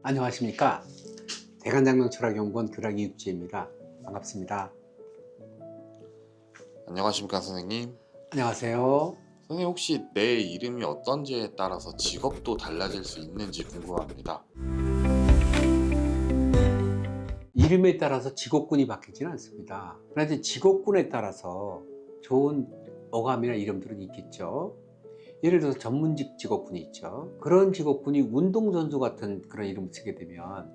안녕하십니까. 대간장명철학연구원 교락이 육지입니다. 반갑습니다. 안녕하십니까 선생님. 안녕하세요. 선생님 혹시 내 이름이 어떤지에 따라서 직업도 달라질 수 있는지 궁금합니다. 이름에 따라서 직업군이 바뀌지는 않습니다. 그러나 이제 직업군에 따라서 좋은 어감이나 이름들은 있겠죠. 예를 들어서 전문직 직업군이 있죠. 그런 직업군이 운동선수 같은 그런 이름을 쓰게 되면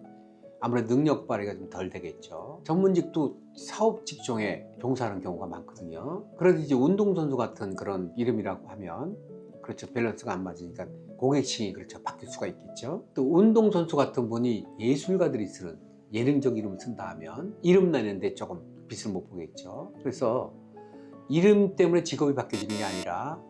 아무래도 능력 발휘가 좀 덜 되겠죠. 전문직도 사업 직종에 종사하는 경우가 많거든요. 그래도 이제 운동선수 같은 그런 이름이라고 하면 그렇죠, 밸런스가 안 맞으니까 고객층이 그렇죠, 바뀔 수가 있겠죠. 또 운동선수 같은 분이 예술가들이 쓰는 예능적 이름을 쓴다 하면 이름 나는데 조금 빛을 못 보겠죠. 그래서 이름 때문에 직업이 바뀌어지는 게 아니라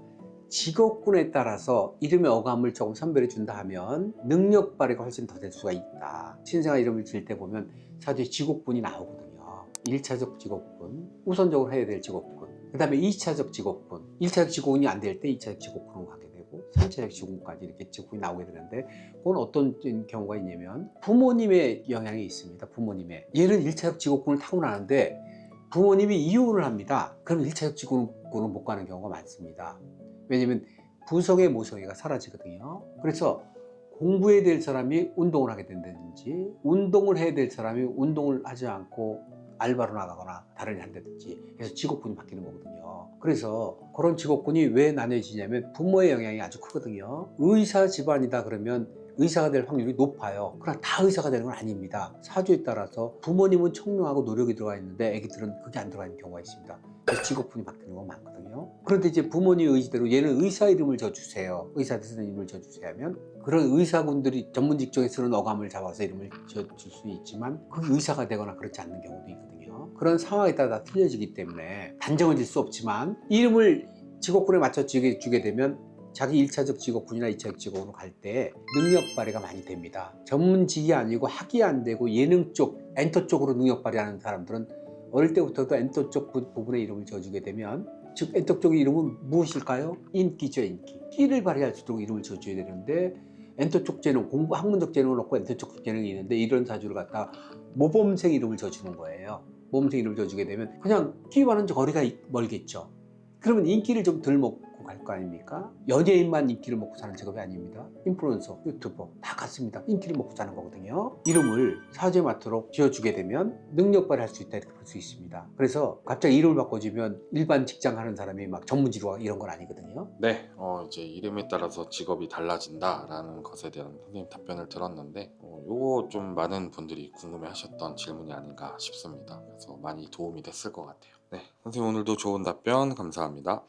직업군에 따라서 이름의 어감을 조금 선별해 준다 하면 능력 발휘가 훨씬 더 될 수가 있다. 신생아 이름을 지을 때 보면 사실 직업군이 나오거든요. 1차적 직업군, 우선적으로 해야 될 직업군, 그 다음에 2차적 직업군, 1차적 직업군이 안 될 때 2차적 직업군으로 가게 되고 3차적 직업군까지 이렇게 직업군이 나오게 되는데, 그건 어떤 경우가 있냐면 부모님의 영향이 있습니다. 부모님의, 얘는 1차적 직업군을 타고나는데 부모님이 이혼을 합니다. 그럼 1차적 직업군은 못 가는 경우가 많습니다. 왜냐면 부성의 모성애가 사라지거든요. 그래서 공부해야 될 사람이 운동을 하게 된다든지, 운동을 해야 될 사람이 운동을 하지 않고 알바로 나가거나 다른 일을 한다든지 해서 직업군이 바뀌는 거거든요. 그래서 그런 직업군이 왜 나뉘어지냐면 부모의 영향이 아주 크거든요. 의사 집안이다 그러면 의사가 될 확률이 높아요. 그러나 다 의사가 되는 건 아닙니다. 사주에 따라서 부모님은 청명하고 노력이 들어가 있는데 아기들은 그게 안 들어가 있는 경우가 있습니다. 그래서 직업군이 바뀌는 건 많거든요. 그런데 이제 부모님 의지대로 얘는 의사 이름을 져주세요, 의사한테 쓰는 이름을 져주세요 하면 그런 의사군들이 전문 직종에 쓰는 어감을 잡아서 이름을 져줄 수 있지만 그게 의사가 되거나 그렇지 않는 경우도 있거든요. 그런 상황에 따라 다 틀려지기 때문에 단정을 질 수 없지만 이름을 직업군에 맞춰 주게 되면 자기 1차적 직업군이나 2차적 직업으로 갈 때 능력 발휘가 많이 됩니다. 전문직이 아니고 학이 안 되고 예능 쪽, 엔터 쪽으로 능력 발휘하는 사람들은 어릴 때부터도 엔터 쪽 부분의 이름을 지어주게 되면, 즉 엔터 쪽의 이름은 무엇일까요? 인기죠, 인기. 끼를 발휘할 수 있도록 이름을 지어줘야 되는데 엔터 쪽 재능, 공부 학문적 재능을 놓고 엔터 쪽 재능이 있는데 이런 사주를 갖다가 모범생 이름을 지어주는 거예요. 모범생 이름을 지어주게 되면 그냥 끼와는 거리가 멀겠죠. 그러면 인기를 좀 덜 먹고 갈 거 아닙니까? 연예인만 인기를 먹고 사는 직업이 아닙니다. 인플루언서, 유튜버 다 같습니다. 인기를 먹고 사는 거거든요. 이름을 사주에 맞도록 지어주게 되면 능력 발휘할 수 있다, 이렇게 볼 수 있습니다. 그래서 갑자기 이름을 바꿔주면 일반 직장 하는 사람이 막 전문직으로 가 이런 건 아니거든요. 네, 이제 이름에 따라서 직업이 달라진다라는 것에 대한 선생님 답변을 들었는데 요거 좀 많은 분들이 궁금해하셨던 질문이 아닌가 싶습니다. 그래서 많이 도움이 됐을 것 같아요. 네, 선생님 오늘도 좋은 답변 감사합니다.